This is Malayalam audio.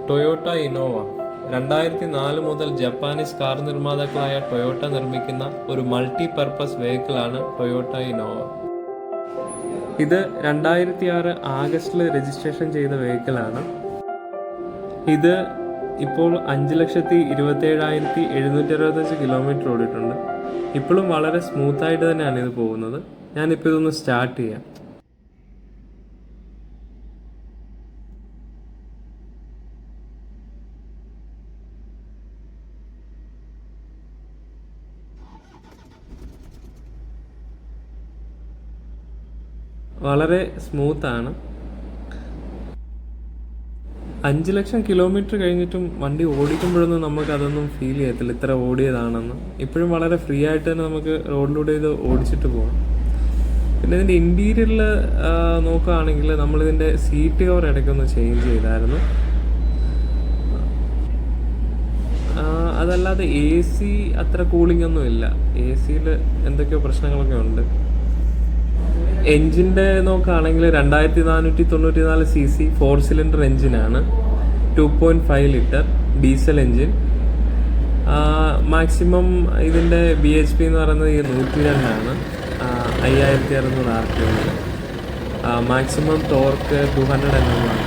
ടൊയോട്ട ഇന്നോവ 2004 മുതൽ ജപ്പാനീസ് കാർ നിർമ്മാതാക്കളായ ടൊയോട്ട നിർമ്മിക്കുന്ന ഒരു മൾട്ടി പർപ്പസ് വെഹിക്കിളാണ് ടൊയോട്ട ഇന്നോവ. ഇത് 2006 ആഗസ്റ്റിൽ രജിസ്ട്രേഷൻ ചെയ്ത വെഹിക്കിളാണ്. ഇത് ഇപ്പോൾ 5,27,765 കിലോമീറ്റർ ഓടിയിട്ടുണ്ട്. ഇപ്പോഴും വളരെ സ്മൂത്തായിട്ട് തന്നെയാണ് ഇത് പോകുന്നത്. ഞാനിപ്പോൾ ഇതൊന്ന് സ്റ്റാർട്ട് ചെയ്യാം. വളരെ സ്മൂത്താണ്. 5 ലക്ഷം കിലോമീറ്റർ കഴിഞ്ഞിട്ടും വണ്ടി ഓടിക്കുമ്പോഴൊന്നും നമുക്ക് അതൊന്നും ഫീൽ ചെയ്യത്തില്ല ഇത്ര ഓടിയതാണെന്ന്. ഇപ്പോഴും വളരെ ഫ്രീ ആയിട്ട് തന്നെ നമുക്ക് റോഡിലൂടെ ഇത് ഓടിച്ചിട്ട് പോകാം. പിന്നെ ഇതിൻ്റെ ഇൻറ്റീരിയറിൽ നോക്കുകയാണെങ്കിൽ നമ്മളിതിൻ്റെ സീറ്റ് കവർ ഇടയ്ക്കൊന്ന് ചേഞ്ച് ചെയ്തായിരുന്നു. അതല്ലാതെ AC അത്ര കൂളിംഗ് ഒന്നും ഇല്ല. AC-യിൽ എന്തൊക്കെയോ പ്രശ്നങ്ങളൊക്കെ ഉണ്ട്. എൻജിൻ്റെ നോക്കുകയാണെങ്കിൽ 2494 cc 4 സിലിണ്ടർ എൻജിനാണ്. 2.5 ലിറ്റർ ഡീസൽ എൻജിൻ. മാക്സിമം ഇതിൻ്റെ BHP എന്ന് പറയുന്നത് 102 5600 RPM. മാക്സിമം ടോർക്ക് 200 Nm ആണ്.